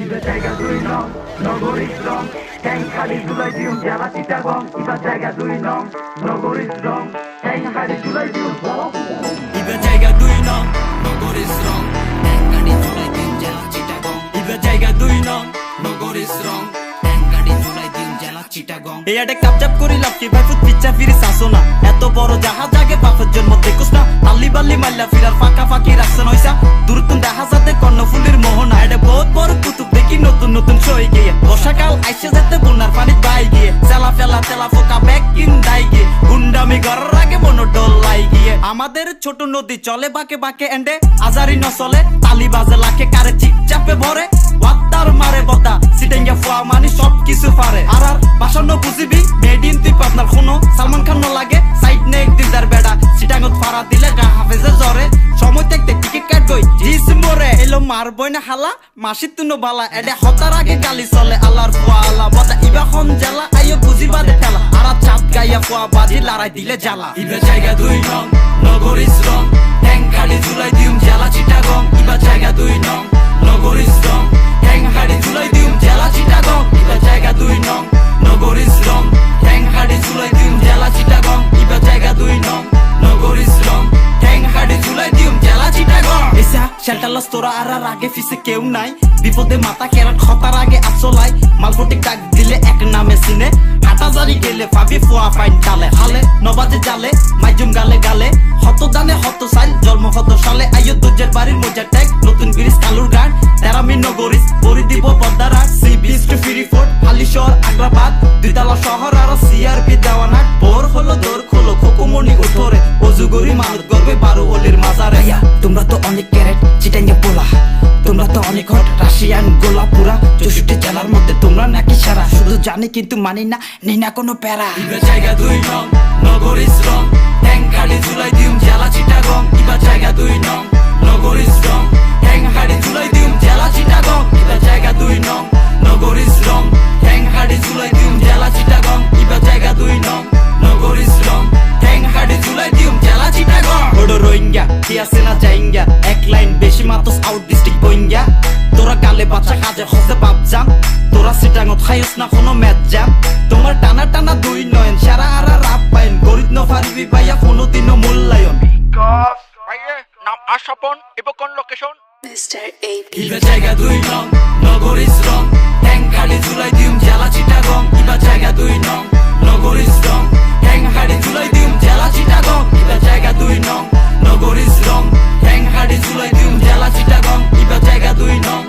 ইবা জায়গা দুই নং নগরী স্ট্রং ট্যাং খালি জুলাই দিউম জেলা চিটাগং ইবা জায়গা দুই নং নগরী স্ট্রং ট্যাং খালি জুলাই দিউম ইবা জায়গা দুই নং নগরী স্ট্রং ট্যাং খালি জুলাই দিউম জেলা চিটাগং ইবা জায়গা দুই নং নগরী স্ট্রং ট্যাং খালি জুলাই দিউম জেলা চিটাগং এই আডে কাপচাপ করি লাফকি ভাই ফুট পিচ্চা ফিরে সাসো না এত বড় জাহাজ আগে বাপের জন্ম দেখুস না আল্লি বাল্লি মাল্লা ফিরার ফাঁকা ফাঁকি রাখছেন হইসা দূরতুন দেখা যাতে কর্ণফুলির মোহনা এটা বহুত বড় কুতুব দেখি নতুন নতুন সই গিয়ে বর্ষাকাল আইসে যেতে বন্যার পানি বাই গিয়ে চেলা ফেলা তেলা ফোকা ব্যাগ কিন দাই গিয়ে গুন্ডামি করার আগে মনো ডল লাই গিয়ে আমাদের ছোট নদী চলে বাঁকে বাঁকে এন্ডে আজারি ন চলে তালি বাজে লাখে কারে চিপচাপে ভরে ওয়াত্তার মারে বতা সিটেঙ্গা ফুয়া মানি সব কিছু পারে আর বাসান্ন বুঝিবি মেড ইন তুই পাবনার কোনো সালমান খান ন লাগে সাইড নে একদিন দার বেড়া সিটাঙ্গত ফাড়া দিলে গা হাফেজে জ্বরে সময় দেখতে টিকিট কাট গই জিস মরে এলো মারবই না হালা মাসি তুনো বালা এডে হতার আগে গালি চলে আল্লাহর ফুয়া আল্লাহ বতা ইবা খন জ্বালা আইও বুঝি বাদে ঠেলা আর চাপ গাইয়া ফুয়া বাজি লড়াই দিলে জ্বালা ইবা জায়গা দুই নং নগরী স্ট্রং ট্যাং খালি জুলাই দিউম জেলা চিটাগং ইবা জায়গা দুই নং নগরী স্ট্রং ট্যাং খালি জুলাই দিউম জেলা চিটাগং ইবা জায়গা দুই নং নগরী স্ট্রং ট্যাং খালি জুলাই দিউম জেলা চিটাগং ইবা জায়গা দুই নং নগরী স্ট্রং ট্যাং খালি জুলাই দিউম জেলা চিটাগং এসা শেল্টারলস তোরা আর আগে ফিসে কেউ নাই বিপদে মাথা কেরাট খতার আগে আসলাই মালপটি ডাক দিলে এক নামে সিনে হাটাজারি গেলে পাবি ফুয়া ফাইন ডালে হালে নবাজে জালে মাইজুম গালে গালে হত দানে হত সাইল জন্ম হত সালে আইয়ো দুজের বাড়ির মজার ট্যাগ নতুন ব্রিজ কালুর গান তেরামি নগরী পরি দিব পদ্মারা সি বিচ টু ফিরি ফোর্ট হালিশহর আগ্রাবাদ দুইতলা শহর আর সিআরপি দেওয়ানাট বোর হলো দোর খোলো খোকুমনি উঠোরে অজুগরি মানত গর্বে বারো অলির মাজারে তোমরা তো অনেক ক্যারেট চিটাঙ্গে পোলা তোমরা তো অনেক হট রাশিয়ান গোলাপুরা 64 জেলার মধ্যে তোমরা নাকি সারা শুধু জানি কিন্তু মানি না নেই না কোনো প্যারা ইবা জায়গা দুই নং নগরী স্ট্রং ট্যাং খালি জুলাই দিউম জেলা চিটাগং ইবা জায়গা দুই নং নগরী স্ট্রং ট্যাং খালি জুলাই দিউম জেলা চিটাগং ইবা জায়গা দুই নং নগরী স্ট্রং ট্যাং খালি জুলাই দিউম জেলা চিটাগং ইবা জায়গা দুই নং নগরী স্ট্রং ট্যাং খালি জুলাই দিউম জেলা চিটাগং ওডো রোহিঙ্গা কি আছে না জাইঙ্গা এক লাইন বেশি মাতস আউট ডিস্ট্রিক্ট বইঙ্গা তোরা গালে বাচ্চা কাজে হসে বাপজাম তোরা সিটাঙ্গত খাইস না কোনো ম্যাচ জাম তোমার টানা টানা দুই নয়ন সারা আর রাপ পাইন গরিব ন পারিবি পাইয়া কোনোদিনও মূল্যায়ন নাম আশাপন এবং কোন লোকেশন Mr. AP. ইবা জায়গা দুই নং নগরী স্ট্রং ট্যাং খালি জুলাই দিউম জেলা চিটাগং ইবা জায়গা দুই নং নগরী স্ট্রং ট্যাং খালি জুলাই দিউম জেলা চিটাগং ইবা জায়গা দুই নং নগরী স্ট্রং ট্যাং খালি জুলাই দিউম জেলা চিটাগং ইবা জায়গা দুই নং